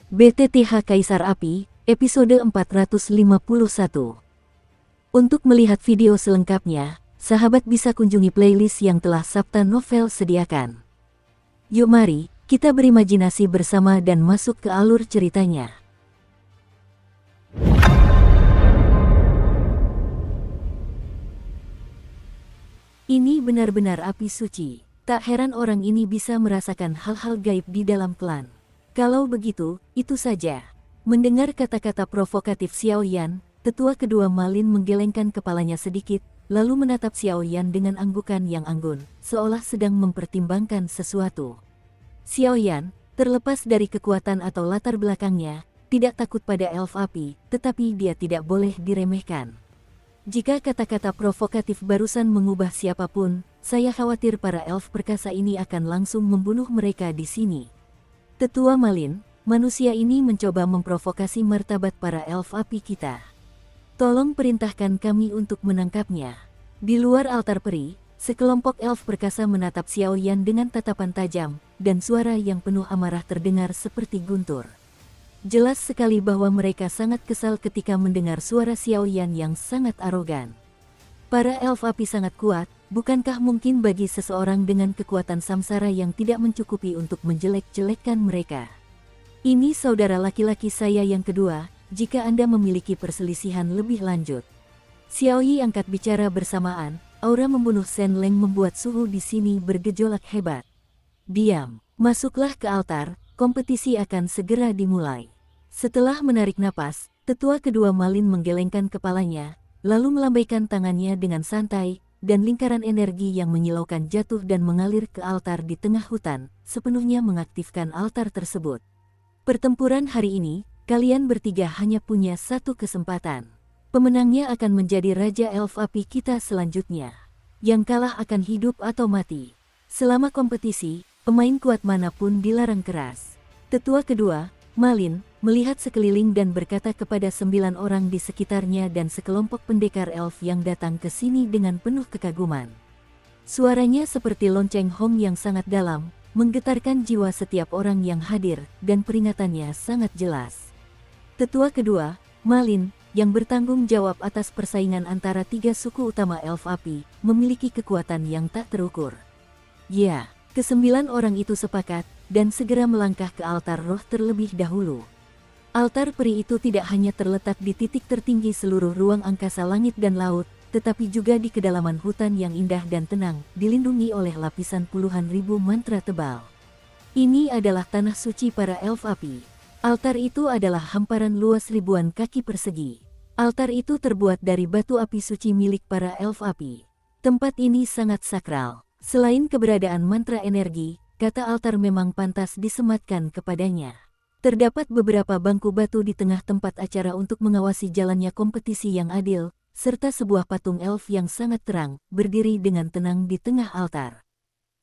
BTTH Kaisar Api, episode 451. Untuk melihat video selengkapnya, sahabat bisa kunjungi playlist yang telah Sabta Novel sediakan. Yuk mari, kita berimajinasi bersama dan masuk ke alur ceritanya. Ini benar-benar api suci. Tak heran orang ini bisa merasakan hal-hal gaib di dalam klan. Kalau begitu, itu saja. Mendengar kata-kata provokatif Xiao Yan, tetua kedua Malin menggelengkan kepalanya sedikit, lalu menatap Xiao Yan dengan anggukan yang anggun, seolah sedang mempertimbangkan sesuatu. Xiao Yan, terlepas dari kekuatan atau latar belakangnya, tidak takut pada elf api, tetapi dia tidak boleh diremehkan. Jika kata-kata provokatif barusan mengubah siapapun, saya khawatir para elf perkasa ini akan langsung membunuh mereka di sini. Tetua Malin, manusia ini mencoba memprovokasi martabat para elf api kita. Tolong perintahkan kami untuk menangkapnya. Di luar altar peri, sekelompok elf perkasa menatap Xiao Yan dengan tatapan tajam, dan suara yang penuh amarah terdengar seperti guntur. Jelas sekali bahwa mereka sangat kesal ketika mendengar suara Xiao Yan yang sangat arogan. Para elf api sangat kuat, bukankah mungkin bagi seseorang dengan kekuatan samsara yang tidak mencukupi untuk menjelek-jelekkan mereka? Ini saudara laki-laki saya yang kedua, jika Anda memiliki perselisihan lebih lanjut. Xiao Yi angkat bicara bersamaan, aura membunuh Shen Leng membuat suhu di sini bergejolak hebat. Diam, masuklah ke altar, kompetisi akan segera dimulai. Setelah menarik napas, tetua kedua Malin menggelengkan kepalanya, lalu melambaikan tangannya dengan santai, dan lingkaran energi yang menyilaukan jatuh dan mengalir ke altar di tengah hutan, sepenuhnya mengaktifkan altar tersebut. Pertempuran hari ini, kalian bertiga hanya punya satu kesempatan. Pemenangnya akan menjadi Raja Elf Api kita selanjutnya. Yang kalah akan hidup atau mati. Selama kompetisi, pemain kuat manapun dilarang keras. Tetua kedua, Malin, melihat sekeliling dan berkata kepada 9 orang di sekitarnya dan sekelompok pendekar elf yang datang ke sini dengan penuh kekaguman. Suaranya seperti lonceng hong yang sangat dalam, menggetarkan jiwa setiap orang yang hadir, dan peringatannya sangat jelas. Tetua kedua, Malin, yang bertanggung jawab atas persaingan antara 3 suku utama elf api, memiliki kekuatan yang tak terukur. Ya, ke-9 orang itu sepakat, dan segera melangkah ke altar roh terlebih dahulu. Altar peri itu tidak hanya terletak di titik tertinggi seluruh ruang angkasa langit dan laut, tetapi juga di kedalaman hutan yang indah dan tenang, dilindungi oleh lapisan puluhan ribu mantra tebal. Ini adalah tanah suci para elf api. Altar itu adalah hamparan luas ribuan kaki persegi. Altar itu terbuat dari batu api suci milik para elf api. Tempat ini sangat sakral. Selain keberadaan mantra energi, kata altar memang pantas disematkan kepadanya. Terdapat beberapa bangku batu di tengah tempat acara untuk mengawasi jalannya kompetisi yang adil, serta sebuah patung elf yang sangat terang, berdiri dengan tenang di tengah altar.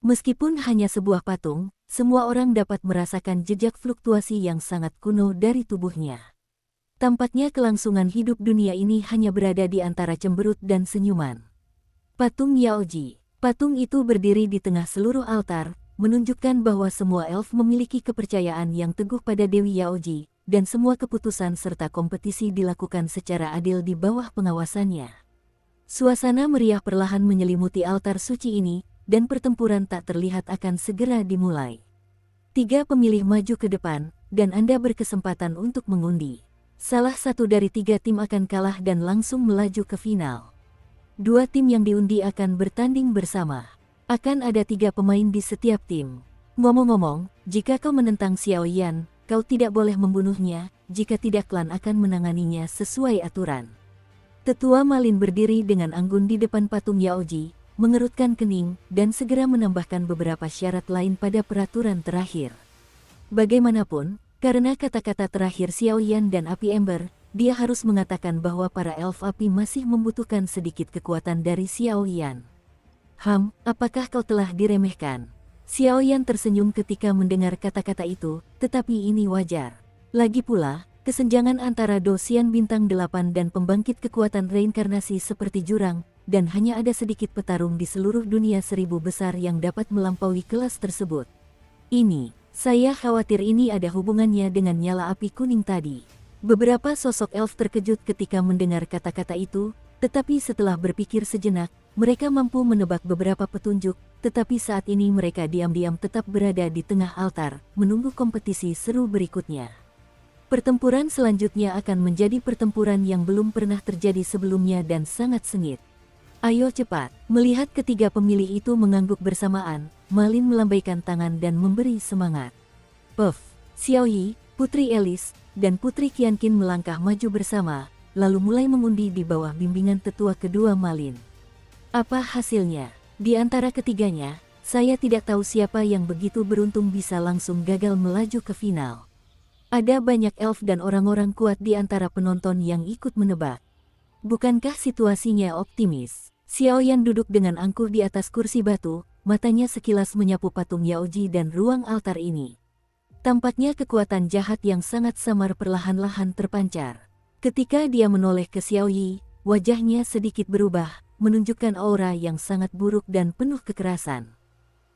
Meskipun hanya sebuah patung, semua orang dapat merasakan jejak fluktuasi yang sangat kuno dari tubuhnya. Tampaknya kelangsungan hidup dunia ini hanya berada di antara cemberut dan senyuman. Patung Yaoji. Patung itu berdiri di tengah seluruh altar, menunjukkan bahwa semua elf memiliki kepercayaan yang teguh pada Dewi Yaoji, dan semua keputusan serta kompetisi dilakukan secara adil di bawah pengawasannya. Suasana meriah perlahan menyelimuti altar suci ini, dan pertempuran tak terlihat akan segera dimulai. 3 pemilih maju ke depan, dan Anda berkesempatan untuk mengundi. Salah satu dari 3 tim akan kalah dan langsung melaju ke final. 2 tim yang diundi akan bertanding bersama. Akan ada 3 pemain di setiap tim. Ngomong-ngomong, jika kau menentang Xiao Yan, kau tidak boleh membunuhnya, jika tidak klan akan menanganinya sesuai aturan. Tetua Malin berdiri dengan anggun di depan patung Yaoji, mengerutkan kening, dan segera menambahkan beberapa syarat lain pada peraturan terakhir. Bagaimanapun, karena kata-kata terakhir Xiao Yan dan Api Ember, dia harus mengatakan bahwa para elf api masih membutuhkan sedikit kekuatan dari Xiao Yan. Apakah kau telah diremehkan? Xiao Yan tersenyum ketika mendengar kata-kata itu, tetapi ini wajar. Lagi pula, kesenjangan antara dosian bintang 8 dan pembangkit kekuatan reinkarnasi seperti jurang, dan hanya ada sedikit petarung di seluruh dunia 1000 besar yang dapat melampaui kelas tersebut. Ini, Saya khawatir ini ada hubungannya dengan nyala api kuning tadi. Beberapa sosok elf terkejut ketika mendengar kata-kata itu, tetapi setelah berpikir sejenak, mereka mampu menebak beberapa petunjuk, tetapi saat ini mereka diam-diam tetap berada di tengah altar, menunggu kompetisi seru berikutnya. Pertempuran selanjutnya akan menjadi pertempuran yang belum pernah terjadi sebelumnya dan sangat sengit. Ayo cepat. Melihat ketiga pemilih itu mengangguk bersamaan, Malin melambaikan tangan dan memberi semangat. Puff, Xiao Yi, Putri Elis, dan Putri Qianqin melangkah maju bersama, lalu mulai mengundi di bawah bimbingan tetua kedua Malin. Apa hasilnya? Di antara ketiganya, saya tidak tahu siapa yang begitu beruntung bisa langsung gagal melaju ke final. Ada banyak elf dan orang-orang kuat di antara penonton yang ikut menebak. Bukankah situasinya optimis? Xiaoyan duduk dengan angkuh di atas kursi batu, matanya sekilas menyapu patung Yaoji dan ruang altar ini. Tampaknya kekuatan jahat yang sangat samar perlahan-lahan terpancar. Ketika dia menoleh ke Xiao Yi, wajahnya sedikit berubah, menunjukkan aura yang sangat buruk dan penuh kekerasan.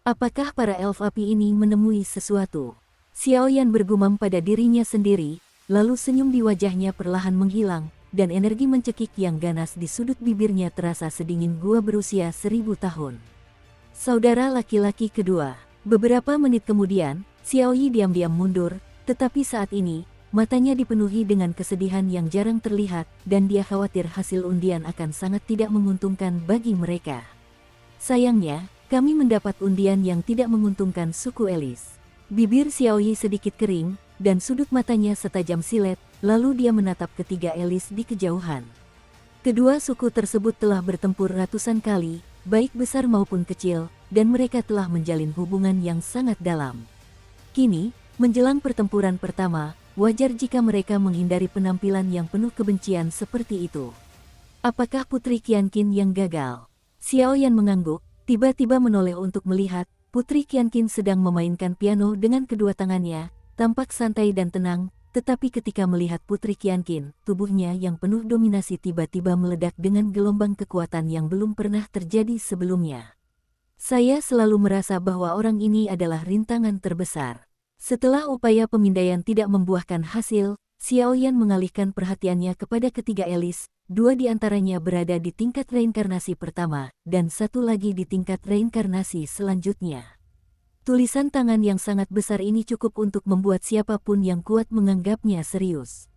Apakah para elf api ini menemui sesuatu? Xiaoyan bergumam pada dirinya sendiri, lalu senyum di wajahnya perlahan menghilang, dan energi mencekik yang ganas di sudut bibirnya terasa sedingin gua berusia 1000 tahun. Saudara laki-laki kedua. Beberapa menit kemudian, Xiao Yi diam-diam mundur, tetapi saat ini, matanya dipenuhi dengan kesedihan yang jarang terlihat, dan dia khawatir hasil undian akan sangat tidak menguntungkan bagi mereka. Sayangnya, kami mendapat undian yang tidak menguntungkan suku Elis. Bibir Xiao Yi sedikit kering, dan sudut matanya setajam silet, lalu dia menatap ketiga Elis di kejauhan. Kedua suku tersebut telah bertempur ratusan kali, baik besar maupun kecil, dan mereka telah menjalin hubungan yang sangat dalam. Kini, menjelang pertempuran pertama, wajar jika mereka menghindari penampilan yang penuh kebencian seperti itu. Apakah Putri Qianqin yang gagal? Xiaoyan mengangguk, tiba-tiba menoleh untuk melihat, Putri Qianqin sedang memainkan piano dengan kedua tangannya, tampak santai dan tenang, tetapi ketika melihat Putri Qianqin, tubuhnya yang penuh dominasi tiba-tiba meledak dengan gelombang kekuatan yang belum pernah terjadi sebelumnya. Saya selalu merasa bahwa orang ini adalah rintangan terbesar. Setelah upaya pemindaian tidak membuahkan hasil, Xiaoyan mengalihkan perhatiannya kepada ketiga Elis, dua di antaranya berada di tingkat reinkarnasi pertama, dan satu lagi di tingkat reinkarnasi selanjutnya. Tulisan tangan yang sangat besar ini cukup untuk membuat siapapun yang kuat menganggapnya serius.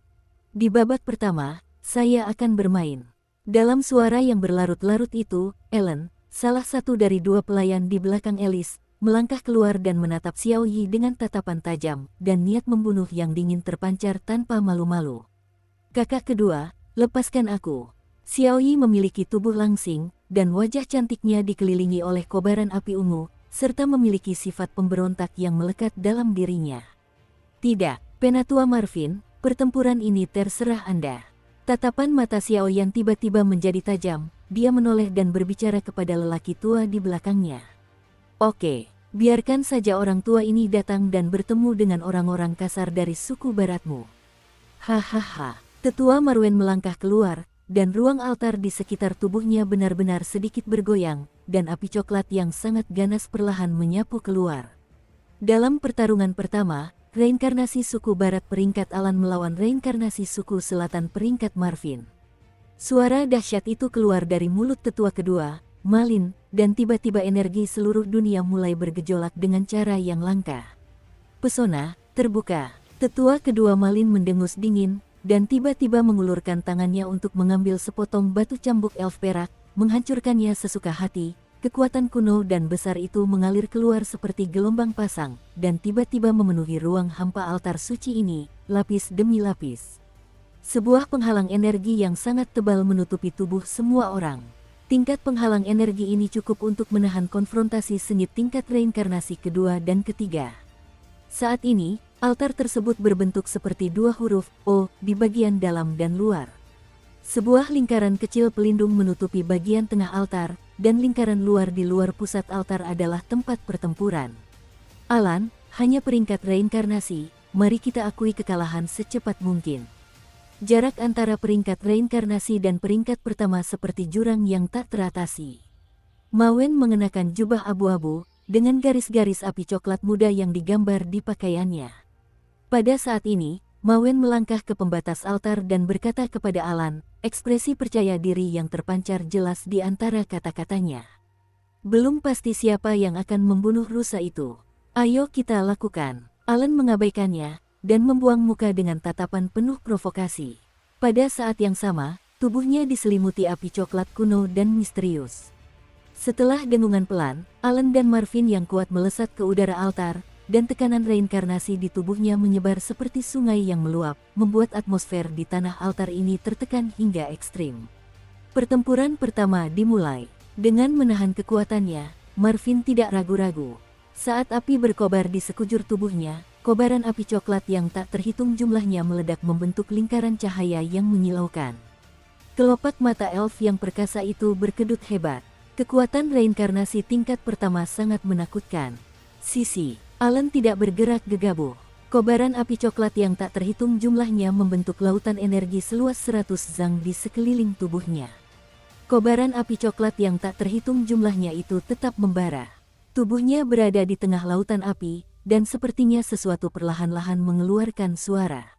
Di babak pertama, saya akan bermain. Dalam suara yang berlarut-larut itu, Ellen, salah satu dari dua pelayan di belakang Elis, melangkah keluar dan menatap Xiao Yi dengan tatapan tajam, dan niat membunuh yang dingin terpancar tanpa malu-malu. Kakak kedua, lepaskan aku. Xiao Yi memiliki tubuh langsing, dan wajah cantiknya dikelilingi oleh kobaran api ungu, serta memiliki sifat pemberontak yang melekat dalam dirinya. Tidak, Penatua Marvin, pertempuran ini terserah Anda. Tatapan mata Xiaoyan tiba-tiba menjadi tajam, dia menoleh dan berbicara kepada lelaki tua di belakangnya. Oke, biarkan saja orang tua ini datang dan bertemu dengan orang-orang kasar dari suku baratmu. Hahaha, Tetua Marwen melangkah keluar, dan ruang altar di sekitar tubuhnya benar-benar sedikit bergoyang, dan api coklat yang sangat ganas perlahan menyapu keluar. Dalam pertarungan pertama, reinkarnasi suku barat peringkat Alan melawan reinkarnasi suku selatan peringkat Marvin. Suara dahsyat itu keluar dari mulut tetua kedua, Malin, dan tiba-tiba energi seluruh dunia mulai bergejolak dengan cara yang langka. Pesona, terbuka. Tetua kedua Malin mendengus dingin, dan tiba-tiba mengulurkan tangannya untuk mengambil sepotong batu cambuk elf perak, menghancurkannya sesuka hati. Kekuatan kuno dan besar itu mengalir keluar seperti gelombang pasang, dan tiba-tiba memenuhi ruang hampa altar suci ini, lapis demi lapis. Sebuah penghalang energi yang sangat tebal menutupi tubuh semua orang. Tingkat penghalang energi ini cukup untuk menahan konfrontasi sengit tingkat reinkarnasi kedua dan ketiga. Saat ini, altar tersebut berbentuk seperti dua huruf O di bagian dalam dan luar. Sebuah lingkaran kecil pelindung menutupi bagian tengah altar, dan lingkaran luar di luar pusat altar adalah tempat pertempuran. Alan, hanya peringkat reinkarnasi, mari kita akui kekalahan secepat mungkin. Jarak antara peringkat reinkarnasi dan peringkat pertama seperti jurang yang tak teratasi. Mawen mengenakan jubah abu-abu, dengan garis-garis api coklat muda yang digambar di pakaiannya. Pada saat ini, Ma Wen melangkah ke pembatas altar dan berkata kepada Alan, ekspresi percaya diri yang terpancar jelas di antara kata-katanya. Belum pasti siapa yang akan membunuh rusa itu. Ayo kita lakukan. Alan mengabaikannya, dan membuang muka dengan tatapan penuh provokasi. Pada saat yang sama, tubuhnya diselimuti api coklat kuno dan misterius. Setelah dengungan pelan, Alan dan Marvin yang kuat melesat ke udara altar, dan tekanan reinkarnasi di tubuhnya menyebar seperti sungai yang meluap, membuat atmosfer di tanah altar ini tertekan hingga ekstrim. Pertempuran pertama dimulai. Dengan menahan kekuatannya, Marvin tidak ragu-ragu. Saat api berkobar di sekujur tubuhnya, kobaran api coklat yang tak terhitung jumlahnya meledak membentuk lingkaran cahaya yang menyilaukan. Kelopak mata elf yang perkasa itu berkedut hebat. Kekuatan reinkarnasi tingkat pertama sangat menakutkan. Sisi, Alan tidak bergerak gegabah. Kobaran api coklat yang tak terhitung jumlahnya membentuk lautan energi seluas 100 zang di sekeliling tubuhnya. Kobaran api coklat yang tak terhitung jumlahnya itu tetap membara. Tubuhnya berada di tengah lautan api, dan sepertinya sesuatu perlahan-lahan mengeluarkan suara.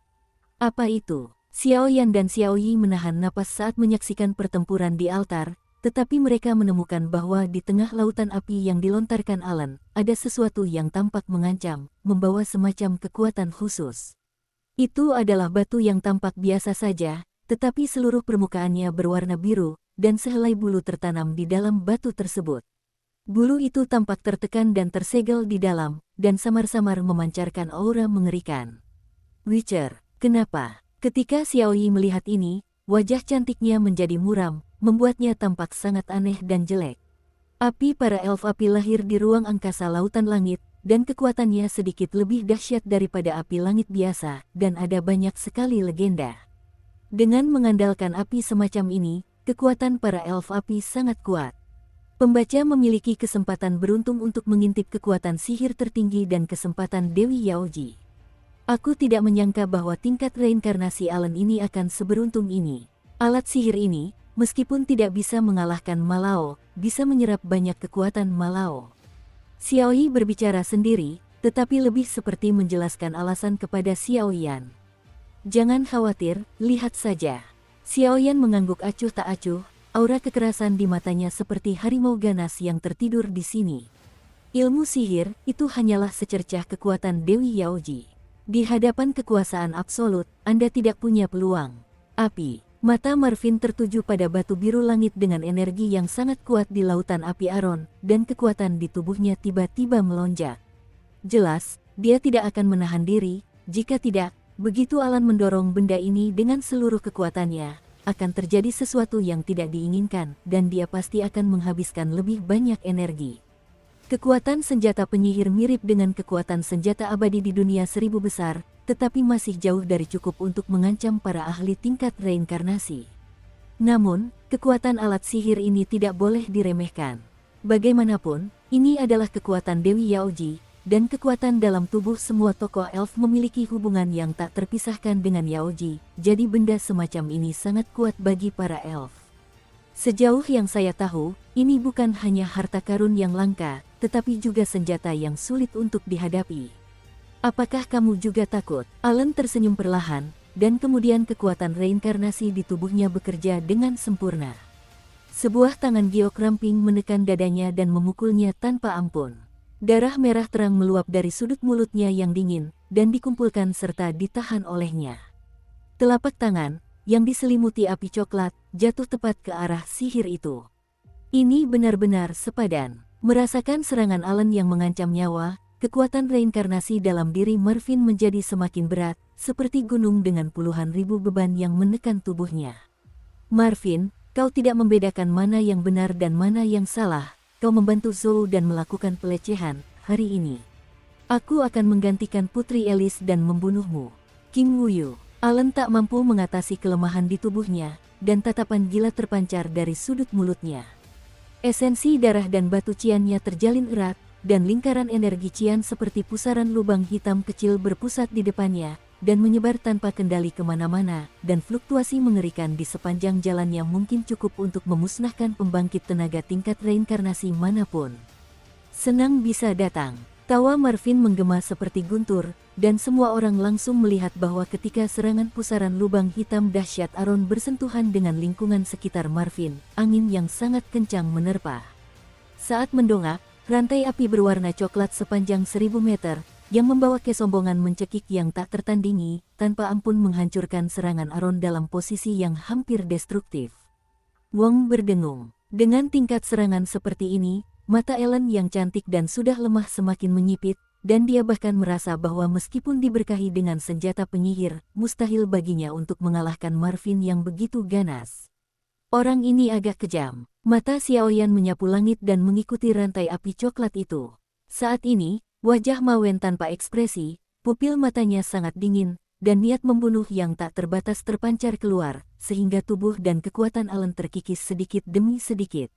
Apa itu? Xiao Yan dan Xiao Yi menahan napas saat menyaksikan pertempuran di altar, tetapi mereka menemukan bahwa di tengah lautan api yang dilontarkan Alan, ada sesuatu yang tampak mengancam, membawa semacam kekuatan khusus. Itu adalah batu yang tampak biasa saja, tetapi seluruh permukaannya berwarna biru, dan sehelai bulu tertanam di dalam batu tersebut. Bulu itu tampak tertekan dan tersegel di dalam, dan samar-samar memancarkan aura mengerikan. Witcher, kenapa? Ketika Xiao Yi melihat ini, wajah cantiknya menjadi muram, membuatnya tampak sangat aneh dan jelek. Api para elf api lahir di ruang angkasa lautan langit, dan kekuatannya sedikit lebih dahsyat daripada api langit biasa, dan ada banyak sekali legenda. Dengan mengandalkan api semacam ini, kekuatan para elf api sangat kuat. Pembaca memiliki kesempatan beruntung untuk mengintip kekuatan sihir tertinggi dan kesempatan Dewi Yaoji. Aku tidak menyangka bahwa tingkat reinkarnasi Alan ini akan seberuntung ini. Alat sihir ini, meskipun tidak bisa mengalahkan Malao, bisa menyerap banyak kekuatan Malao. Xiao Yi berbicara sendiri, tetapi lebih seperti menjelaskan alasan kepada Xiao Yan. Jangan khawatir, lihat saja. Xiao Yan mengangguk acuh tak acuh. Aura kekerasan di matanya seperti harimau ganas yang tertidur di sini. Ilmu sihir itu hanyalah secercah kekuatan Dewi Yaoji. Di hadapan kekuasaan absolut, Anda tidak punya peluang. Api. Mata Marvin tertuju pada batu biru langit dengan energi yang sangat kuat di lautan api Aron, dan kekuatan di tubuhnya tiba-tiba melonjak. Jelas, dia tidak akan menahan diri. Jika tidak, begitu Alan mendorong benda ini dengan seluruh kekuatannya, akan terjadi sesuatu yang tidak diinginkan, dan dia pasti akan menghabiskan lebih banyak energi. Kekuatan senjata penyihir mirip dengan kekuatan senjata abadi di dunia 1000 besar, tetapi masih jauh dari cukup untuk mengancam para ahli tingkat reinkarnasi. Namun, kekuatan alat sihir ini tidak boleh diremehkan. Bagaimanapun, ini adalah kekuatan Dewi Yaoji, dan kekuatan dalam tubuh semua tokoh elf memiliki hubungan yang tak terpisahkan dengan Yaoji, jadi benda semacam ini sangat kuat bagi para elf. Sejauh yang saya tahu, ini bukan hanya harta karun yang langka, tetapi juga senjata yang sulit untuk dihadapi. Apakah kamu juga takut? Alan tersenyum perlahan, dan kemudian kekuatan reinkarnasi di tubuhnya bekerja dengan sempurna. Sebuah tangan giok ramping menekan dadanya dan memukulnya tanpa ampun. Darah merah terang meluap dari sudut mulutnya yang dingin, dan dikumpulkan serta ditahan olehnya. Telapak tangan, yang diselimuti api coklat, jatuh tepat ke arah sihir itu. Ini benar-benar sepadan. Merasakan serangan Alan yang mengancam nyawa, kekuatan reinkarnasi dalam diri Marvin menjadi semakin berat, seperti gunung dengan puluhan ribu beban yang menekan tubuhnya. Marvin, kau tidak membedakan mana yang benar dan mana yang salah. Kau membantu Zhou dan melakukan pelecehan, hari ini. Aku akan menggantikan Putri Elis dan membunuhmu. King Wuyu. Alan tak mampu mengatasi kelemahan di tubuhnya, dan tatapan gila terpancar dari sudut mulutnya. Esensi darah dan batu ciannya terjalin erat, dan lingkaran energi cian seperti pusaran lubang hitam kecil berpusat di depannya, dan menyebar tanpa kendali kemana-mana, dan fluktuasi mengerikan di sepanjang jalannya mungkin cukup untuk memusnahkan pembangkit tenaga tingkat reinkarnasi manapun. Senang bisa datang. Tawa Marvin menggema seperti guntur, dan semua orang langsung melihat bahwa ketika serangan pusaran lubang hitam dahsyat Aron bersentuhan dengan lingkungan sekitar Marvin, angin yang sangat kencang menerpa. Saat mendongak, rantai api berwarna coklat sepanjang 1000 meter, yang membawa kesombongan mencekik yang tak tertandingi, tanpa ampun menghancurkan serangan Aron dalam posisi yang hampir destruktif. Wong berdengung. Dengan tingkat serangan seperti ini, mata Ellen yang cantik dan sudah lemah semakin menyipit, dan dia bahkan merasa bahwa meskipun diberkahi dengan senjata penyihir, mustahil baginya untuk mengalahkan Marvin yang begitu ganas. Orang ini agak kejam. Mata Xiaoyan menyapu langit dan mengikuti rantai api coklat itu. Saat ini, wajah Ma Wen tanpa ekspresi, pupil matanya sangat dingin, dan niat membunuh yang tak terbatas terpancar keluar, sehingga tubuh dan kekuatan Ellen terkikis sedikit demi sedikit.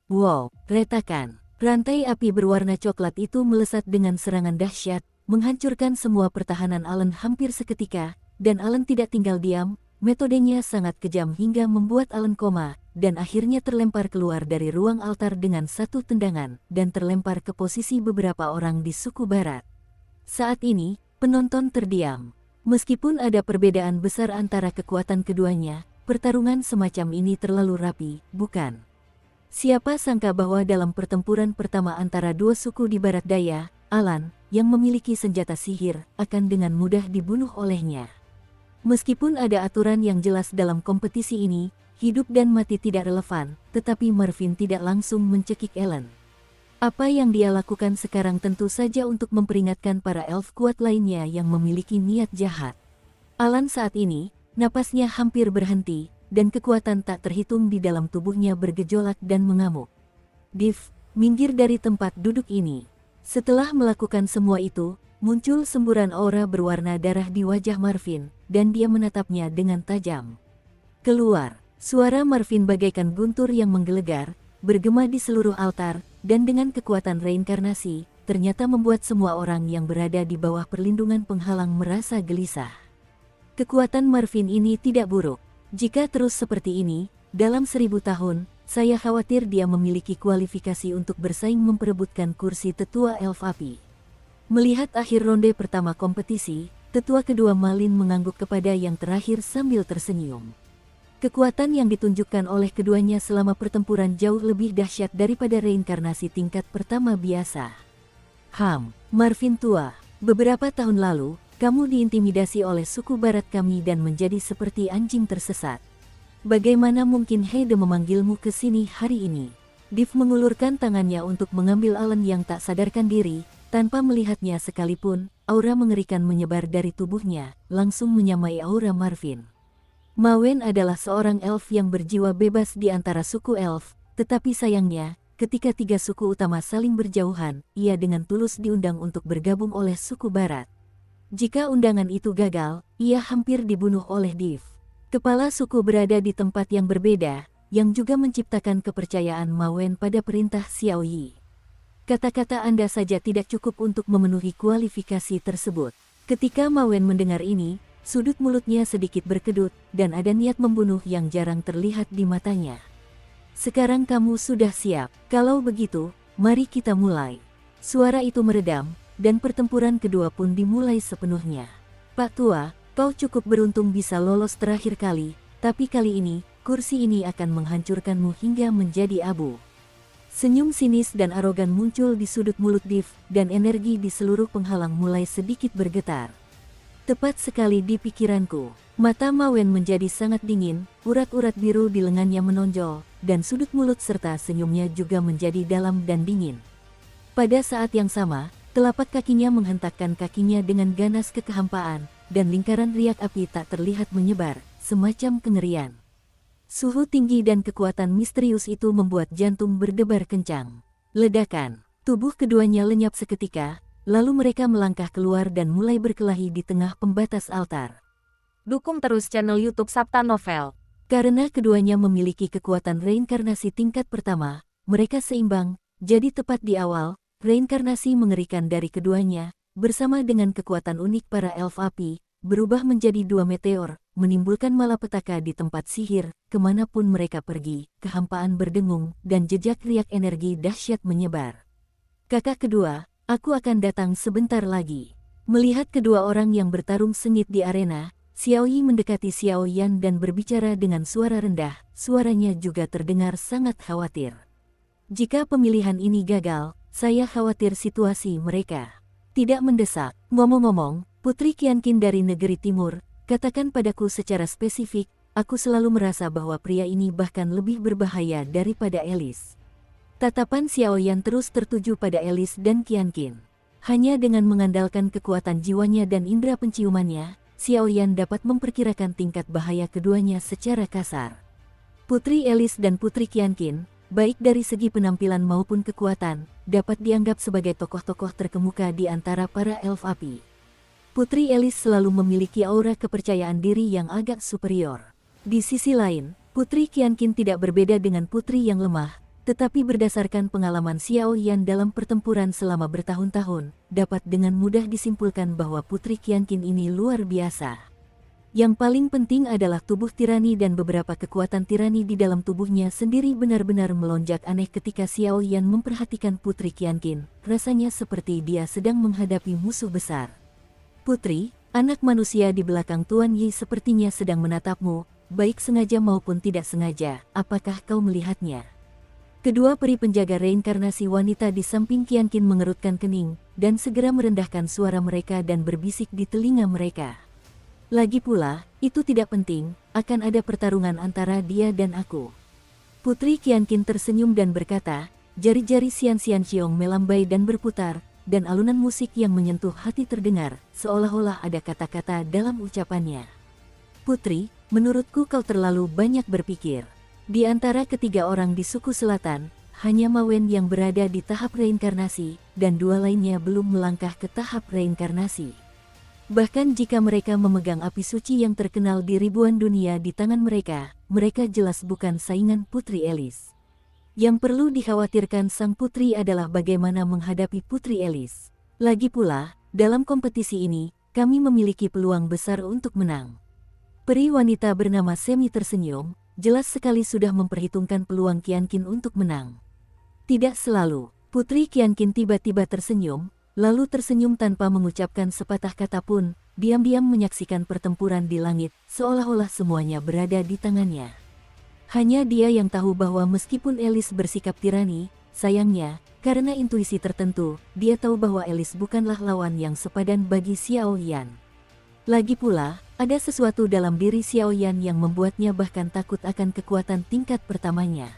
Wow, retakan. Rantai api berwarna coklat itu melesat dengan serangan dahsyat, menghancurkan semua pertahanan Allen hampir seketika, dan Allen tidak tinggal diam. Metodenya sangat kejam hingga membuat Allen koma, dan akhirnya terlempar keluar dari ruang altar dengan satu tendangan, dan terlempar ke posisi beberapa orang di suku barat. Saat ini, penonton terdiam. Meskipun ada perbedaan besar antara kekuatan keduanya, pertarungan semacam ini terlalu rapi, bukan? Siapa sangka bahwa dalam pertempuran pertama antara dua suku di barat daya, Alan, yang memiliki senjata sihir, akan dengan mudah dibunuh olehnya. Meskipun ada aturan yang jelas dalam kompetisi ini, hidup dan mati tidak relevan, tetapi Marvin tidak langsung mencekik Ellen. Apa yang dia lakukan sekarang tentu saja untuk memperingatkan para elf kuat lainnya yang memiliki niat jahat. Alan saat ini, napasnya hampir berhenti, dan kekuatan tak terhitung di dalam tubuhnya bergejolak dan mengamuk. Div, minggir dari tempat duduk ini. Setelah melakukan semua itu, muncul semburan aura berwarna darah di wajah Marvin, dan dia menatapnya dengan tajam. Keluar, suara Marvin bagaikan guntur yang menggelegar, bergema di seluruh altar, dan dengan kekuatan reinkarnasi, ternyata membuat semua orang yang berada di bawah perlindungan penghalang merasa gelisah. Kekuatan Marvin ini tidak buruk. Jika terus seperti ini, dalam 1000 tahun, saya khawatir dia memiliki kualifikasi untuk bersaing memperebutkan kursi tetua elf api. Melihat akhir ronde pertama kompetisi, tetua kedua Malin mengangguk kepada yang terakhir sambil tersenyum. Kekuatan yang ditunjukkan oleh keduanya selama pertempuran jauh lebih dahsyat daripada reinkarnasi tingkat pertama biasa. Marvin tua, beberapa tahun lalu, kamu diintimidasi oleh suku barat kami dan menjadi seperti anjing tersesat. Bagaimana mungkin Heide memanggilmu ke sini hari ini? Div mengulurkan tangannya untuk mengambil Allen yang tak sadarkan diri. Tanpa melihatnya sekalipun, aura mengerikan menyebar dari tubuhnya, langsung menyamai aura Marvin. Ma Wen adalah seorang elf yang berjiwa bebas di antara suku elf, tetapi sayangnya, ketika tiga suku utama saling berjauhan, ia dengan tulus diundang untuk bergabung oleh suku barat. Jika undangan itu gagal, ia hampir dibunuh oleh Div. Kepala suku berada di tempat yang berbeda, yang juga menciptakan kepercayaan Ma Wen pada perintah Xiao Yi. Kata-kata Anda saja tidak cukup untuk memenuhi kualifikasi tersebut. Ketika Ma Wen mendengar ini, sudut mulutnya sedikit berkedut, dan ada niat membunuh yang jarang terlihat di matanya. Sekarang kamu sudah siap. Kalau begitu, mari kita mulai. Suara itu meredam, dan pertempuran kedua pun dimulai sepenuhnya. Pak Tua, kau cukup beruntung bisa lolos terakhir kali, tapi kali ini, kursi ini akan menghancurkanmu hingga menjadi abu. Senyum sinis dan arogan muncul di sudut mulut Div, dan energi di seluruh penghalang mulai sedikit bergetar. Tepat sekali di pikiranku. Mata Ma Wen menjadi sangat dingin, urat-urat biru di lengannya menonjol, dan sudut mulut serta senyumnya juga menjadi dalam dan dingin. Pada saat yang sama, telapak kakinya menghentakkan kakinya dengan ganas ke kehampaan, dan lingkaran riak api tak terlihat menyebar, semacam kengerian. Suhu tinggi dan kekuatan misterius itu membuat jantung berdebar kencang. Ledakan. Tubuh keduanya lenyap seketika, lalu mereka melangkah keluar dan mulai berkelahi di tengah pembatas altar. Dukung terus channel YouTube Sabta Novel. Karena keduanya memiliki kekuatan reinkarnasi tingkat pertama, mereka seimbang, jadi tepat di awal, reinkarnasi mengerikan dari keduanya, bersama dengan kekuatan unik para elf api, berubah menjadi dua meteor, menimbulkan malapetaka di tempat sihir, kemanapun mereka pergi, kehampaan berdengung, dan jejak riak energi dahsyat menyebar. Kakak kedua, aku akan datang sebentar lagi. Melihat kedua orang yang bertarung sengit di arena, Xiao Yi mendekati Xiao Yan dan berbicara dengan suara rendah, suaranya juga terdengar sangat khawatir. Jika pemilihan ini gagal, saya khawatir situasi mereka tidak mendesak. Ngomong-ngomong, Putri Qianqin dari negeri timur, katakan padaku secara spesifik, aku selalu merasa bahwa pria ini bahkan lebih berbahaya daripada Alice. Tatapan Xiao Yan terus tertuju pada Alice dan Qianqin. Hanya dengan mengandalkan kekuatan jiwanya dan indera penciumannya, Xiao Yan dapat memperkirakan tingkat bahaya keduanya secara kasar. Putri Alice dan Putri Qianqin, baik dari segi penampilan maupun kekuatan, dapat dianggap sebagai tokoh-tokoh terkemuka di antara para elf api. Putri Alice selalu memiliki aura kepercayaan diri yang agak superior. Di sisi lain, Putri Qianqin tidak berbeda dengan putri yang lemah, tetapi berdasarkan pengalaman Xiao Yan dalam pertempuran selama bertahun-tahun, dapat dengan mudah disimpulkan bahwa Putri Qianqin ini luar biasa. Yang paling penting adalah tubuh tirani dan beberapa kekuatan tirani di dalam tubuhnya sendiri benar-benar melonjak aneh ketika Xiao Yan memperhatikan Putri Qianqin. Rasanya seperti dia sedang menghadapi musuh besar. Putri, anak manusia di belakang Tuan Yi sepertinya sedang menatapmu, baik sengaja maupun tidak sengaja. Apakah kau melihatnya? Kedua peri penjaga reinkarnasi wanita di samping Qianqin mengerutkan kening, dan segera merendahkan suara mereka dan berbisik di telinga mereka. Lagi pula, itu tidak penting, akan ada pertarungan antara dia dan aku. Putri Qianqin tersenyum dan berkata, jari-jari Xian Xiong melambai dan berputar, dan alunan musik yang menyentuh hati terdengar, seolah-olah ada kata-kata dalam ucapannya. Putri, menurutku kau terlalu banyak berpikir. Di antara ketiga orang di suku selatan, hanya Ma Wen yang berada di tahap reinkarnasi, dan dua lainnya belum melangkah ke tahap reinkarnasi. Bahkan jika mereka memegang api suci yang terkenal di ribuan dunia di tangan mereka, mereka jelas bukan saingan Putri Alice. Yang perlu dikhawatirkan sang putri adalah bagaimana menghadapi Putri Alice. Lagi pula, dalam kompetisi ini, kami memiliki peluang besar untuk menang. Peri wanita bernama Semi tersenyum, jelas sekali sudah memperhitungkan peluang Qianqin untuk menang. Tidak selalu, Putri Qianqin tiba-tiba tersenyum, lalu tersenyum tanpa mengucapkan sepatah kata pun, diam-diam menyaksikan pertempuran di langit, seolah-olah semuanya berada di tangannya. Hanya dia yang tahu bahwa meskipun Alice bersikap tirani, sayangnya, karena intuisi tertentu, dia tahu bahwa Alice bukanlah lawan yang sepadan bagi Xiao Yan. Lagi pula, ada sesuatu dalam diri Xiao Yan yang membuatnya bahkan takut akan kekuatan tingkat pertamanya.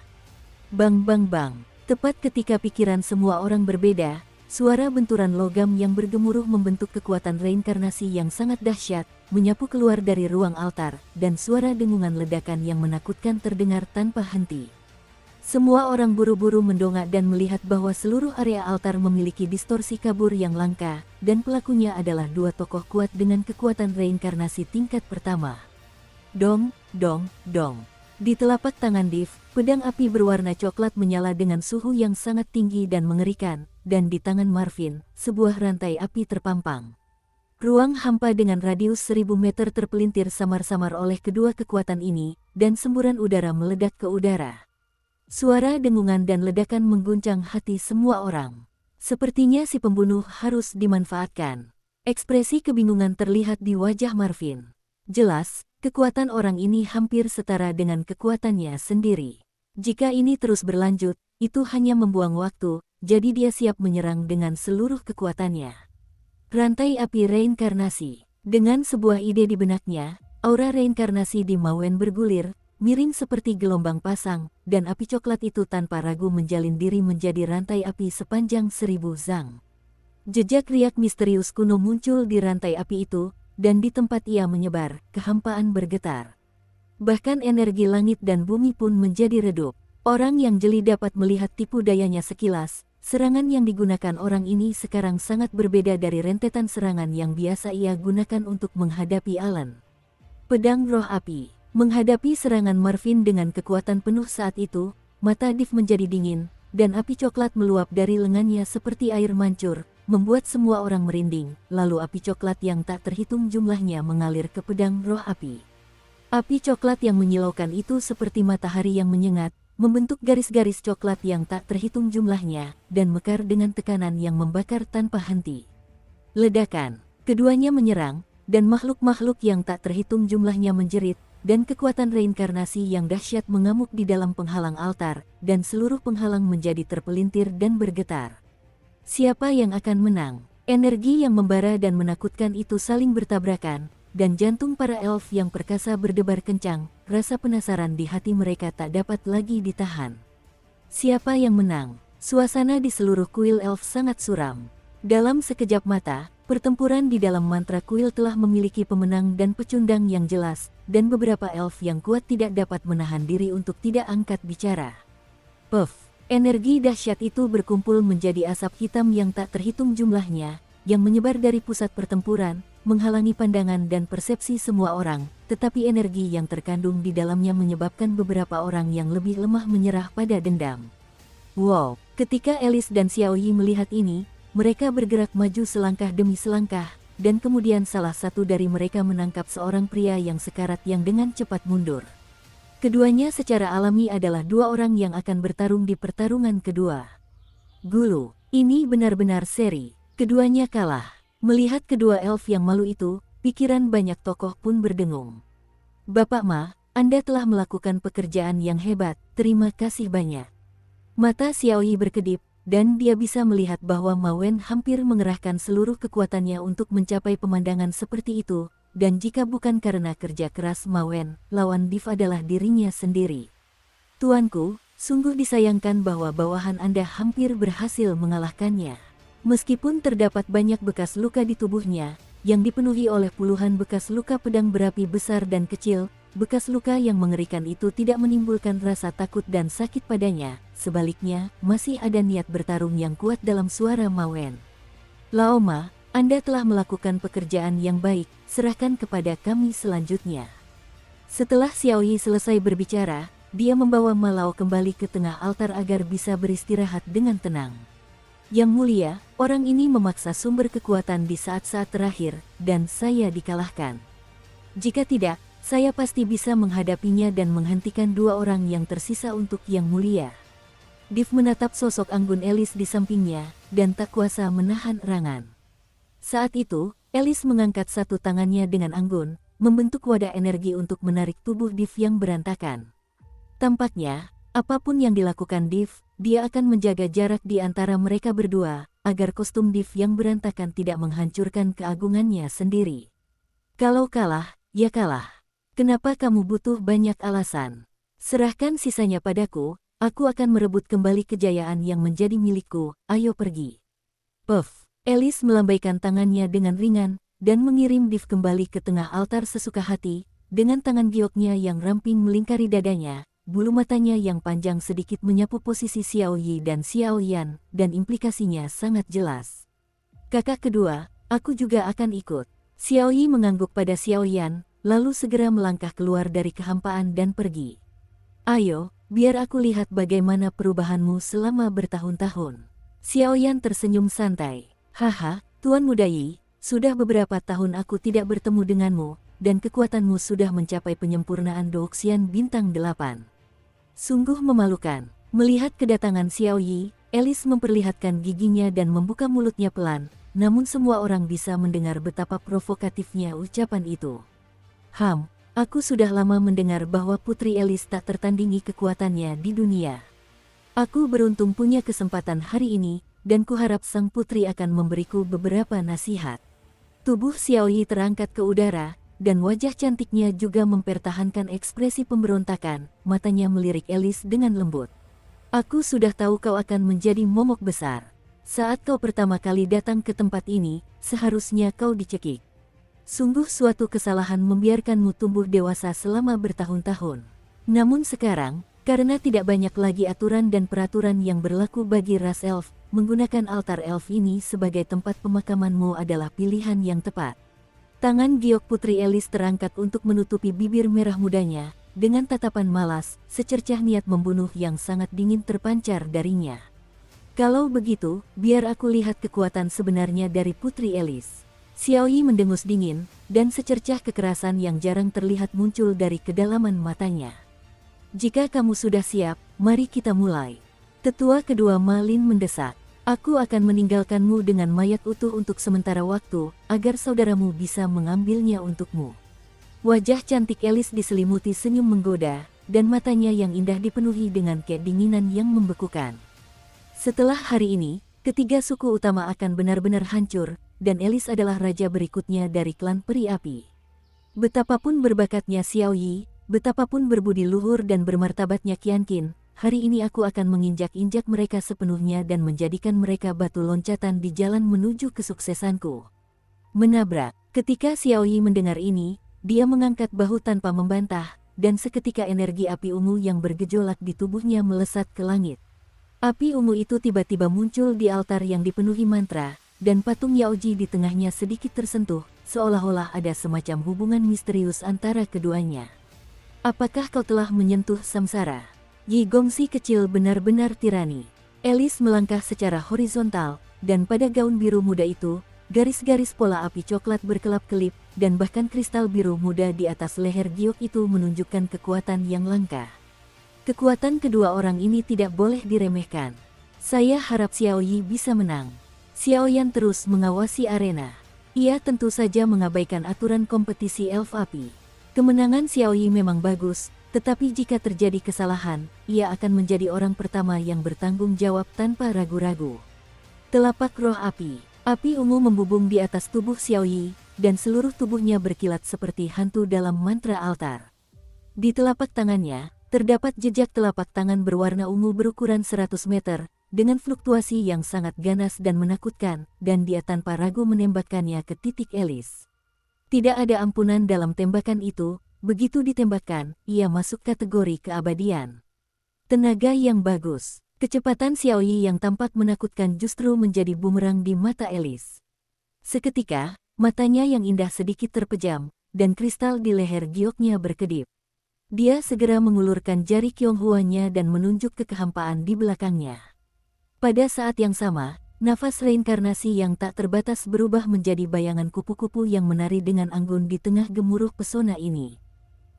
Bang bang bang, tepat ketika pikiran semua orang berbeda, suara benturan logam yang bergemuruh membentuk kekuatan reinkarnasi yang sangat dahsyat, menyapu keluar dari ruang altar, dan suara dengungan ledakan yang menakutkan terdengar tanpa henti. Semua orang buru-buru mendongak dan melihat bahwa seluruh area altar memiliki distorsi kabur yang langka, dan pelakunya adalah dua tokoh kuat dengan kekuatan reinkarnasi tingkat pertama. Dong, dong, dong. Di telapak tangan Div, pedang api berwarna coklat menyala dengan suhu yang sangat tinggi dan mengerikan, dan di tangan Marvin, sebuah rantai api terpampang. Ruang hampa dengan radius 1000 meter terpelintir samar-samar oleh kedua kekuatan ini, dan semburan udara meledak ke udara. Suara dengungan dan ledakan mengguncang hati semua orang. Sepertinya si pembunuh harus dimanfaatkan. Ekspresi kebingungan terlihat di wajah Marvin. Jelas, kekuatan orang ini hampir setara dengan kekuatannya sendiri. Jika ini terus berlanjut, itu hanya membuang waktu, jadi dia siap menyerang dengan seluruh kekuatannya. Rantai api reinkarnasi. Dengan sebuah ide di benaknya, aura reinkarnasi di Ma Wen bergulir, miring seperti gelombang pasang, dan api coklat itu tanpa ragu menjalin diri menjadi rantai api sepanjang 1000 zang. Jejak riak misterius kuno muncul di rantai api itu, dan di tempat ia menyebar, kehampaan bergetar. Bahkan energi langit dan bumi pun menjadi redup. Orang yang jeli dapat melihat tipu dayanya sekilas, serangan yang digunakan orang ini sekarang sangat berbeda dari rentetan serangan yang biasa ia gunakan untuk menghadapi Alan. Pedang roh api. Menghadapi serangan Marvin dengan kekuatan penuh saat itu, mata Div menjadi dingin, dan api coklat meluap dari lengannya seperti air mancur, membuat semua orang merinding, lalu api coklat yang tak terhitung jumlahnya mengalir ke pedang roh api. Api coklat yang menyilaukan itu seperti matahari yang menyengat, membentuk garis-garis coklat yang tak terhitung jumlahnya, dan mekar dengan tekanan yang membakar tanpa henti. Ledakan, keduanya menyerang, dan makhluk-makhluk yang tak terhitung jumlahnya menjerit, dan kekuatan reinkarnasi yang dahsyat mengamuk di dalam penghalang altar, dan seluruh penghalang menjadi terpelintir dan bergetar. Siapa yang akan menang? Energi yang membara dan menakutkan itu saling bertabrakan, dan jantung para elf yang perkasa berdebar kencang, rasa penasaran di hati mereka tak dapat lagi ditahan. Siapa yang menang? Suasana di seluruh kuil elf sangat suram. Dalam sekejap mata, pertempuran di dalam mantra kuil telah memiliki pemenang dan pecundang yang jelas, dan beberapa elf yang kuat tidak dapat menahan diri untuk tidak angkat bicara. Puff! Energi dahsyat itu berkumpul menjadi asap hitam yang tak terhitung jumlahnya, yang menyebar dari pusat pertempuran, menghalangi pandangan dan persepsi semua orang, tetapi energi yang terkandung di dalamnya menyebabkan beberapa orang yang lebih lemah menyerah pada dendam. Wow! Ketika Alice dan Xiao Yi melihat ini, mereka bergerak maju selangkah demi selangkah, dan kemudian salah satu dari mereka menangkap seorang pria yang sekarat yang dengan cepat mundur. Keduanya secara alami adalah dua orang yang akan bertarung di pertarungan kedua. Gulu, ini benar-benar seri. Keduanya kalah. Melihat kedua elf yang malu itu, pikiran banyak tokoh pun berdengung. Bapak Ma, Anda telah melakukan pekerjaan yang hebat, terima kasih banyak. Mata Xiao Yi berkedip, dan dia bisa melihat bahwa Ma Wen hampir mengerahkan seluruh kekuatannya untuk mencapai pemandangan seperti itu, dan jika bukan karena kerja keras Ma Wen, lawan Div adalah dirinya sendiri. Tuanku, sungguh disayangkan bahwa bawahan Anda hampir berhasil mengalahkannya. Meskipun terdapat banyak bekas luka di tubuhnya, yang dipenuhi oleh puluhan bekas luka pedang berapi besar dan kecil, bekas luka yang mengerikan itu tidak menimbulkan rasa takut dan sakit padanya, sebaliknya, masih ada niat bertarung yang kuat dalam suara Ma Wen. Lao Ma, Anda telah melakukan pekerjaan yang baik, serahkan kepada kami selanjutnya. Setelah Xiao Yi selesai berbicara, dia membawa Ma Lao kembali ke tengah altar agar bisa beristirahat dengan tenang. Yang mulia, orang ini memaksa sumber kekuatan di saat-saat terakhir, dan saya dikalahkan. Jika tidak, saya pasti bisa menghadapinya dan menghentikan dua orang yang tersisa untuk Yang Mulia. Div menatap sosok anggun Alice di sampingnya, dan tak kuasa menahan erangan. Saat itu, Alice mengangkat satu tangannya dengan anggun, membentuk wadah energi untuk menarik tubuh Div yang berantakan. Tampaknya, apapun yang dilakukan Div, dia akan menjaga jarak di antara mereka berdua, agar kostum Div yang berantakan tidak menghancurkan keagungannya sendiri. Kalau kalah, ya kalah. Kenapa kamu butuh banyak alasan? Serahkan sisanya padaku, aku akan merebut kembali kejayaan yang menjadi milikku, ayo pergi. Puff! Alice melambaikan tangannya dengan ringan, dan mengirim Div kembali ke tengah altar sesuka hati, dengan tangan gioknya yang ramping melingkari dadanya. Bulu matanya yang panjang sedikit menyapu posisi Xiao Yi dan Xiao Yan, dan implikasinya sangat jelas. Kakak kedua, aku juga akan ikut. Xiao Yi mengangguk pada Xiao Yan, lalu segera melangkah keluar dari kehampaan dan pergi. Ayo, biar aku lihat bagaimana perubahanmu selama bertahun-tahun. Xiao Yan tersenyum santai. Haha, Tuan Muda Yi, sudah beberapa tahun aku tidak bertemu denganmu, dan kekuatanmu sudah mencapai penyempurnaan Douxian Bintang 8. Sungguh memalukan. Melihat kedatangan Xiao Yi, Alice memperlihatkan giginya dan membuka mulutnya pelan, namun semua orang bisa mendengar betapa provokatifnya ucapan itu. Aku sudah lama mendengar bahwa Putri Alice tak tertandingi kekuatannya di dunia. Aku beruntung punya kesempatan hari ini, dan kuharap sang putri akan memberiku beberapa nasihat. Tubuh Xiao Yi terangkat ke udara, dan wajah cantiknya juga mempertahankan ekspresi pemberontakan, matanya melirik Alice dengan lembut. Aku sudah tahu kau akan menjadi momok besar. Saat kau pertama kali datang ke tempat ini, seharusnya kau dicekik. Sungguh suatu kesalahan membiarkanmu tumbuh dewasa selama bertahun-tahun. Namun sekarang, karena tidak banyak lagi aturan dan peraturan yang berlaku bagi ras elf, menggunakan altar elf ini sebagai tempat pemakamanmu adalah pilihan yang tepat. Tangan giok Putri Alice terangkat untuk menutupi bibir merah mudanya, dengan tatapan malas, secercah niat membunuh yang sangat dingin terpancar darinya. Kalau begitu, biar aku lihat kekuatan sebenarnya dari Putri Alice. Xiao Yi mendengus dingin, dan secercah kekerasan yang jarang terlihat muncul dari kedalaman matanya. Jika kamu sudah siap, mari kita mulai. Tetua kedua Malin mendesak. Aku akan meninggalkanmu dengan mayat utuh untuk sementara waktu, agar saudaramu bisa mengambilnya untukmu. Wajah cantik Elis diselimuti senyum menggoda, dan matanya yang indah dipenuhi dengan kedinginan yang membekukan. Setelah hari ini, ketiga suku utama akan benar-benar hancur, dan Elis adalah raja berikutnya dari klan peri api. Betapapun berbakatnya Xiao Yi, betapapun berbudi luhur dan bermartabatnya Qian Qin, hari ini aku akan menginjak-injak mereka sepenuhnya dan menjadikan mereka batu loncatan di jalan menuju kesuksesanku. Menabrak. Ketika Xiao Yi mendengar ini, dia mengangkat bahu tanpa membantah, dan seketika energi api ungu yang bergejolak di tubuhnya melesat ke langit. Api ungu itu tiba-tiba muncul di altar yang dipenuhi mantra, dan patung Yaoji di tengahnya sedikit tersentuh, seolah-olah ada semacam hubungan misterius antara keduanya. Apakah kau telah menyentuh samsara? Yi Gongxi kecil benar-benar tirani. Elis melangkah secara horizontal, dan pada gaun biru muda itu, garis-garis pola api coklat berkelap-kelip, dan bahkan kristal biru muda di atas leher giok itu menunjukkan kekuatan yang langka. Kekuatan kedua orang ini tidak boleh diremehkan. Saya harap Xiao Yi bisa menang. Xiao Yan terus mengawasi arena. Ia tentu saja mengabaikan aturan kompetisi elf api. Kemenangan Xiao Yi memang bagus, tetapi jika terjadi kesalahan, ia akan menjadi orang pertama yang bertanggung jawab tanpa ragu-ragu. Telapak roh api. Api ungu membubung di atas tubuh Xiao Yi, dan seluruh tubuhnya berkilat seperti hantu dalam mantra altar. Di telapak tangannya, terdapat jejak telapak tangan berwarna ungu berukuran 100 meter, dengan fluktuasi yang sangat ganas dan menakutkan, dan dia tanpa ragu menembakkannya ke titik Elis. Tidak ada ampunan dalam tembakan itu, begitu ditembakkan, ia masuk kategori keabadian. Tenaga yang bagus. Kecepatan Xiao Yi yang tampak menakutkan justru menjadi bumerang di mata Elis. Seketika, matanya yang indah sedikit terpejam, dan kristal di leher gioknya berkedip. Dia segera mengulurkan jari Qionghuanya dan menunjuk ke kehampaan di belakangnya. Pada saat yang sama, nafas reinkarnasi yang tak terbatas berubah menjadi bayangan kupu-kupu yang menari dengan anggun di tengah gemuruh pesona ini.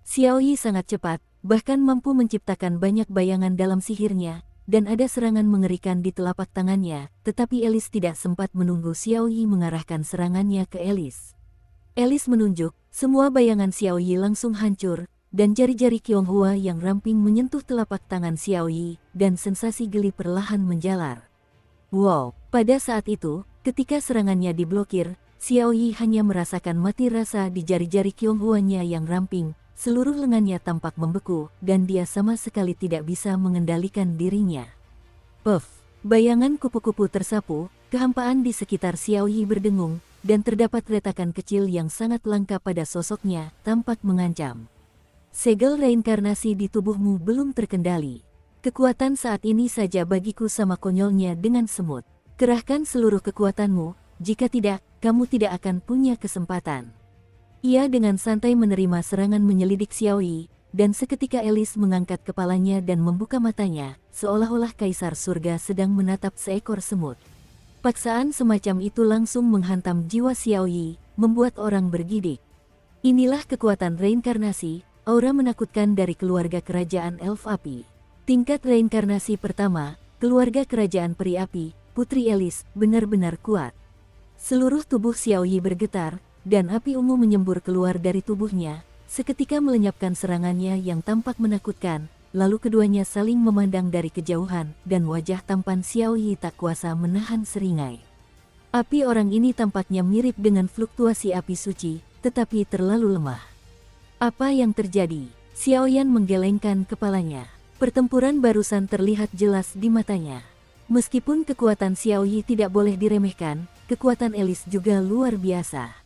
Xiao Yi sangat cepat, bahkan mampu menciptakan banyak bayangan dalam sihirnya, dan ada serangan mengerikan di telapak tangannya, tetapi Elis tidak sempat menunggu Xiao Yi mengarahkan serangannya ke Elis. Elis menunjuk, semua bayangan Xiao Yi langsung hancur, dan jari-jari Qiongghua yang ramping menyentuh telapak tangan Xiao Yi, dan sensasi geli perlahan menjalar. Wow, pada saat itu, ketika serangannya diblokir, Xiao Yi hanya merasakan mati rasa di jari-jari Qionghuanya yang ramping. Seluruh lengannya tampak membeku, dan dia sama sekali tidak bisa mengendalikan dirinya. Puff! Bayangan kupu-kupu tersapu, kehampaan di sekitar Xiao Yi berdengung, dan terdapat retakan kecil yang sangat langka pada sosoknya, tampak mengancam. Segel reinkarnasi di tubuhmu belum terkendali. Kekuatan saat ini saja bagiku sama konyolnya dengan semut. Kerahkan seluruh kekuatanmu, jika tidak, kamu tidak akan punya kesempatan. Ia dengan santai menerima serangan menyelidik Xiao Yi, dan seketika Elis mengangkat kepalanya dan membuka matanya, seolah-olah kaisar surga sedang menatap seekor semut. Paksaan semacam itu langsung menghantam jiwa Xiao Yi, membuat orang bergidik. Inilah kekuatan reinkarnasi, aura menakutkan dari keluarga kerajaan elf api. Tingkat reinkarnasi pertama, keluarga kerajaan peri api, Putri Elis, benar-benar kuat. Seluruh tubuh Xiao Yi bergetar, dan api ungu menyembur keluar dari tubuhnya, seketika melenyapkan serangannya yang tampak menakutkan, lalu keduanya saling memandang dari kejauhan, dan wajah tampan Xiao Yi tak kuasa menahan seringai. Api orang ini tampaknya mirip dengan fluktuasi api suci, tetapi terlalu lemah. Apa yang terjadi? Xiao Yan menggelengkan kepalanya. Pertempuran barusan terlihat jelas di matanya. Meskipun kekuatan Xiao Yi tidak boleh diremehkan, kekuatan Elis juga luar biasa.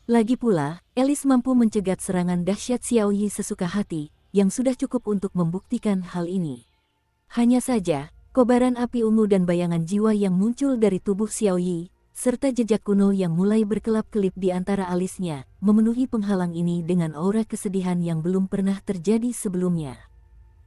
Lagi pula, Elis mampu mencegat serangan dahsyat Xiao Yi sesuka hati, yang sudah cukup untuk membuktikan hal ini. Hanya saja, kobaran api ungu dan bayangan jiwa yang muncul dari tubuh Xiao Yi, serta jejak kuno yang mulai berkelap-kelip di antara alisnya, memenuhi penghalang ini dengan aura kesedihan yang belum pernah terjadi sebelumnya.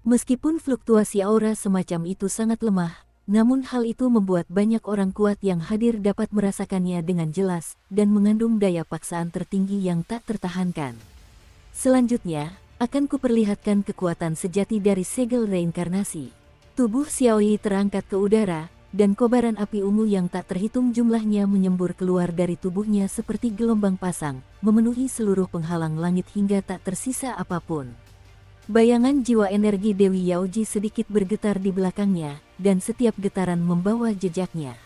Meskipun fluktuasi aura semacam itu sangat lemah, namun hal itu membuat banyak orang kuat yang hadir dapat merasakannya dengan jelas, dan mengandung daya paksaan tertinggi yang tak tertahankan. Selanjutnya, akan kuperlihatkan kekuatan sejati dari segel reinkarnasi. Tubuh Xiaoyi terangkat ke udara, dan kobaran api ungu yang tak terhitung jumlahnya menyembur keluar dari tubuhnya seperti gelombang pasang, memenuhi seluruh penghalang langit hingga tak tersisa apapun. Bayangan jiwa energi Dewi Yaoji sedikit bergetar di belakangnya, dan setiap getaran membawa jejaknya.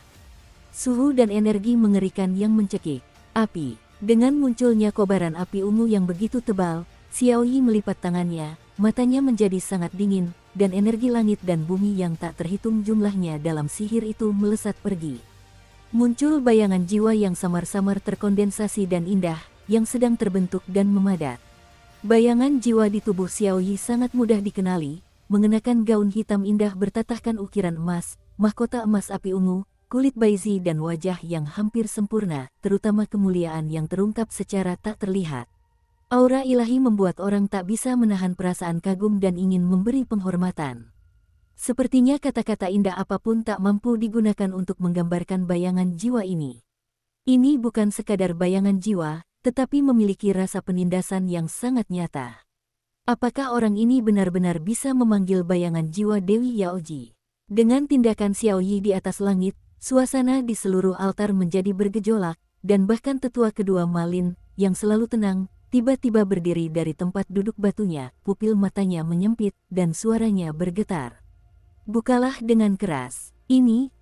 Suhu dan energi mengerikan yang mencekik. Api. Dengan munculnya kobaran api ungu yang begitu tebal, Xiaoyi melipat tangannya, matanya menjadi sangat dingin, dan energi langit dan bumi yang tak terhitung jumlahnya dalam sihir itu melesat pergi. Muncul bayangan jiwa yang samar-samar terkondensasi dan indah, yang sedang terbentuk dan memadat. Bayangan jiwa di tubuh Xiaoyi sangat mudah dikenali, mengenakan gaun hitam indah bertatahkan ukiran emas, mahkota emas api ungu, kulit baizi dan wajah yang hampir sempurna, terutama kemuliaan yang terungkap secara tak terlihat. Aura ilahi membuat orang tak bisa menahan perasaan kagum dan ingin memberi penghormatan. Sepertinya kata-kata indah apapun tak mampu digunakan untuk menggambarkan bayangan jiwa ini. Ini bukan sekadar bayangan jiwa, tetapi memiliki rasa penindasan yang sangat nyata. Apakah orang ini benar-benar bisa memanggil bayangan jiwa Dewi Yaoji? Dengan tindakan Xiaoyi di atas langit, suasana di seluruh altar menjadi bergejolak, dan bahkan tetua kedua Malin, yang selalu tenang, tiba-tiba berdiri dari tempat duduk batunya, pupil matanya menyempit, dan suaranya bergetar. Bukalah dengan keras.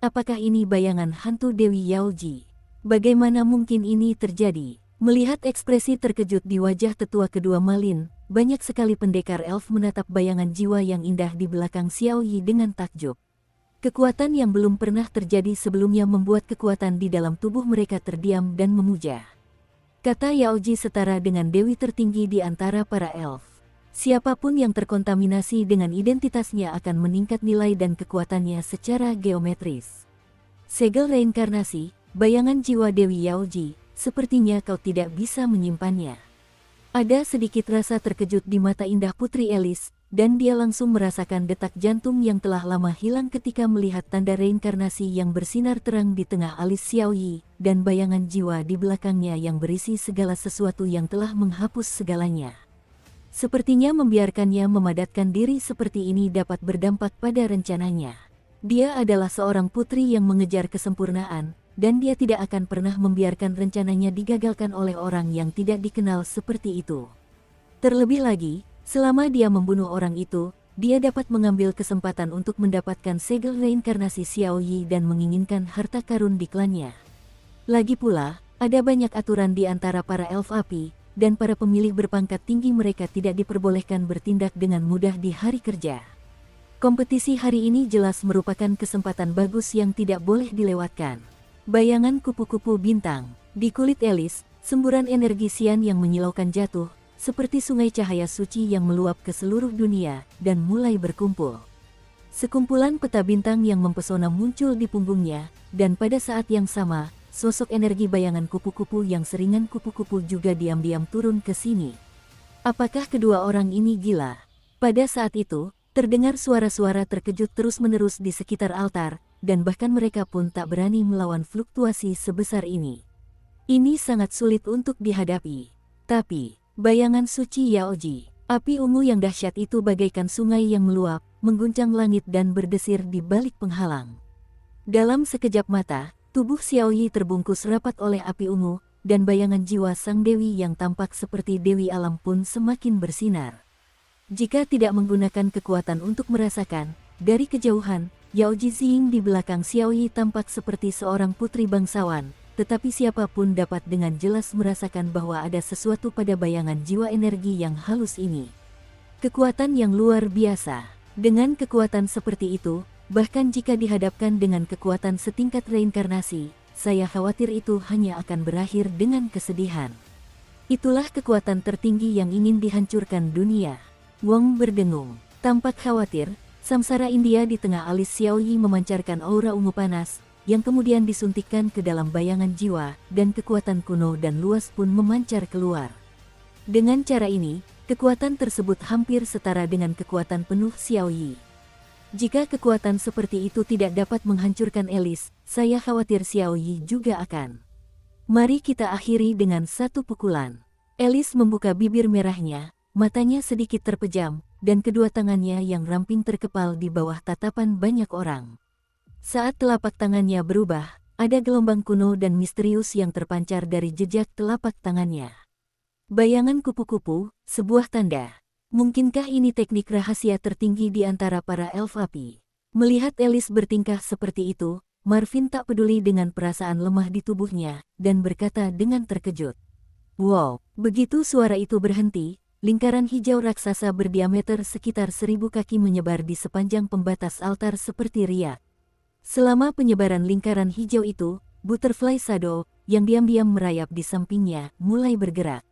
Apakah ini bayangan hantu Dewi Yaoji? Bagaimana mungkin ini terjadi? Melihat ekspresi terkejut di wajah tetua kedua Malin, banyak sekali pendekar elf menatap bayangan jiwa yang indah di belakang Xiaoyi dengan takjub. Kekuatan yang belum pernah terjadi sebelumnya membuat kekuatan di dalam tubuh mereka terdiam dan memuja. Kata Yaoji setara dengan dewi tertinggi di antara para elf. Siapapun yang terkontaminasi dengan identitasnya akan meningkat nilai dan kekuatannya secara geometris. Segel reinkarnasi, bayangan jiwa Dewi Yaoji, sepertinya kau tidak bisa menyimpannya. Ada sedikit rasa terkejut di mata indah Putri Elis, dan dia langsung merasakan detak jantung yang telah lama hilang ketika melihat tanda reinkarnasi yang bersinar terang di tengah alis Xiaoyi, dan bayangan jiwa di belakangnya yang berisi segala sesuatu yang telah menghapus segalanya. Sepertinya membiarkannya memadatkan diri seperti ini dapat berdampak pada rencananya. Dia adalah seorang putri yang mengejar kesempurnaan, dan dia tidak akan pernah membiarkan rencananya digagalkan oleh orang yang tidak dikenal seperti itu. Terlebih lagi, selama dia membunuh orang itu, dia dapat mengambil kesempatan untuk mendapatkan segel reinkarnasi Xiaoyi dan menginginkan harta karun di klannya. Lagi pula, ada banyak aturan di antara para elf api, dan para pemilih berpangkat tinggi mereka tidak diperbolehkan bertindak dengan mudah di hari kerja. Kompetisi hari ini jelas merupakan kesempatan bagus yang tidak boleh dilewatkan. Bayangan kupu-kupu bintang. Di kulit Elis, semburan energi sian yang menyilaukan jatuh, seperti sungai cahaya suci yang meluap ke seluruh dunia, dan mulai berkumpul. Sekumpulan peta bintang yang mempesona muncul di punggungnya, dan pada saat yang sama, sosok energi bayangan kupu-kupu yang seringan kupu-kupu juga diam-diam turun ke sini. Apakah kedua orang ini gila? Pada saat itu, terdengar suara-suara terkejut terus-menerus di sekitar altar, dan bahkan mereka pun tak berani melawan fluktuasi sebesar ini. Ini sangat sulit untuk dihadapi. Tapi, bayangan suci Yaoji, api ungu yang dahsyat itu bagaikan sungai yang meluap, mengguncang langit dan berdesir di balik penghalang. Dalam sekejap mata, tubuh Xiaoyi terbungkus rapat oleh api ungu, dan bayangan jiwa sang dewi yang tampak seperti dewi alam pun semakin bersinar. Jika tidak menggunakan kekuatan untuk merasakan, dari kejauhan, Yaoji Xing di belakang Xiaoyi tampak seperti seorang putri bangsawan, tetapi siapapun dapat dengan jelas merasakan bahwa ada sesuatu pada bayangan jiwa energi yang halus ini. Kekuatan yang luar biasa. Dengan kekuatan seperti itu, bahkan jika dihadapkan dengan kekuatan setingkat reinkarnasi, saya khawatir itu hanya akan berakhir dengan kesedihan. Itulah kekuatan tertinggi yang ingin dihancurkan dunia. Wong berdengung. Tampak khawatir, samsara India di tengah alis Xiaoyi memancarkan aura ungu panas, yang kemudian disuntikkan ke dalam bayangan jiwa, dan kekuatan kuno dan luas pun memancar keluar. Dengan cara ini, kekuatan tersebut hampir setara dengan kekuatan penuh Xiaoyi. Jika kekuatan seperti itu tidak dapat menghancurkan Elis, saya khawatir Xiaoyi juga akan. Mari kita akhiri dengan satu pukulan. Elis membuka bibir merahnya, matanya sedikit terpejam, dan kedua tangannya yang ramping terkepal di bawah tatapan banyak orang. Saat telapak tangannya berubah, ada gelombang kuno dan misterius yang terpancar dari jejak telapak tangannya. Bayangan kupu-kupu, sebuah tanda. Mungkinkah ini teknik rahasia tertinggi di antara para elf api? Melihat Alice bertingkah seperti itu, Marvin tak peduli dengan perasaan lemah di tubuhnya, dan berkata dengan terkejut. Wow, begitu suara itu berhenti, lingkaran hijau raksasa berdiameter sekitar 1000 kaki menyebar di sepanjang pembatas altar seperti riak. Selama penyebaran lingkaran hijau itu, Butterfly Shadow, yang diam-diam merayap di sampingnya, mulai bergerak.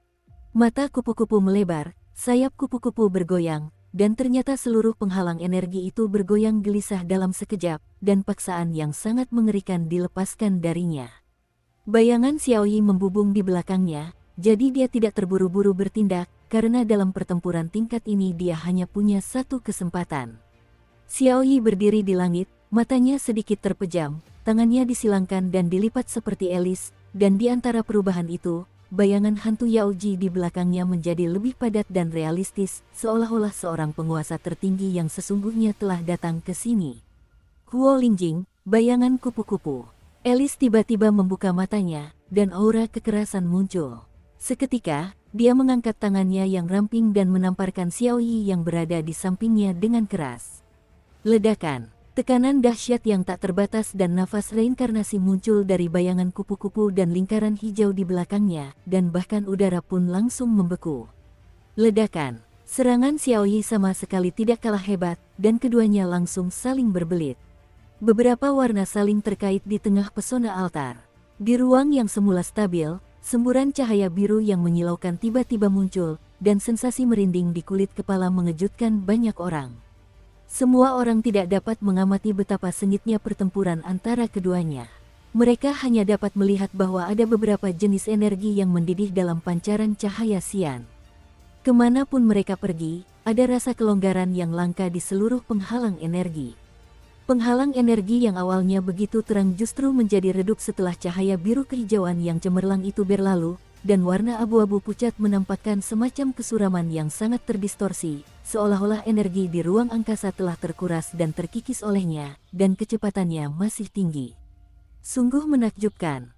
Mata kupu-kupu melebar, sayap kupu-kupu bergoyang, dan ternyata seluruh penghalang energi itu bergoyang gelisah dalam sekejap, dan paksaan yang sangat mengerikan dilepaskan darinya. Bayangan Xiaoyi membubung di belakangnya, jadi dia tidak terburu-buru bertindak, karena dalam pertempuran tingkat ini dia hanya punya satu kesempatan. Xiaoyi berdiri di langit, matanya sedikit terpejam, tangannya disilangkan dan dilipat seperti Alice, dan di antara perubahan itu, bayangan hantu Yaoji di belakangnya menjadi lebih padat dan realistis, seolah-olah seorang penguasa tertinggi yang sesungguhnya telah datang ke sini. Huo Lingjing, bayangan kupu-kupu. Alice tiba-tiba membuka matanya, dan aura kekerasan muncul. Seketika, dia mengangkat tangannya yang ramping dan menamparkan Xiaoyi yang berada di sampingnya dengan keras. Ledakan, tekanan dahsyat yang tak terbatas dan nafas reinkarnasi muncul dari bayangan kupu-kupu dan lingkaran hijau di belakangnya, dan bahkan udara pun langsung membeku. Ledakan, serangan Xiaoyi sama sekali tidak kalah hebat, dan keduanya langsung saling berbelit. Beberapa warna saling terkait di tengah pesona altar. Di ruang yang semula stabil, semburan cahaya biru yang menyilaukan tiba-tiba muncul, dan sensasi merinding di kulit kepala mengejutkan banyak orang. Semua orang tidak dapat mengamati betapa sengitnya pertempuran antara keduanya. Mereka hanya dapat melihat bahwa ada beberapa jenis energi yang mendidih dalam pancaran cahaya sian. Kemanapun mereka pergi, ada rasa kelonggaran yang langka di seluruh penghalang energi. Penghalang energi yang awalnya begitu terang justru menjadi redup setelah cahaya biru kehijauan yang cemerlang itu berlalu, dan warna abu-abu pucat menampakkan semacam kesuraman yang sangat terdistorsi, seolah-olah energi di ruang angkasa telah terkuras dan terkikis olehnya, dan kecepatannya masih tinggi. Sungguh menakjubkan.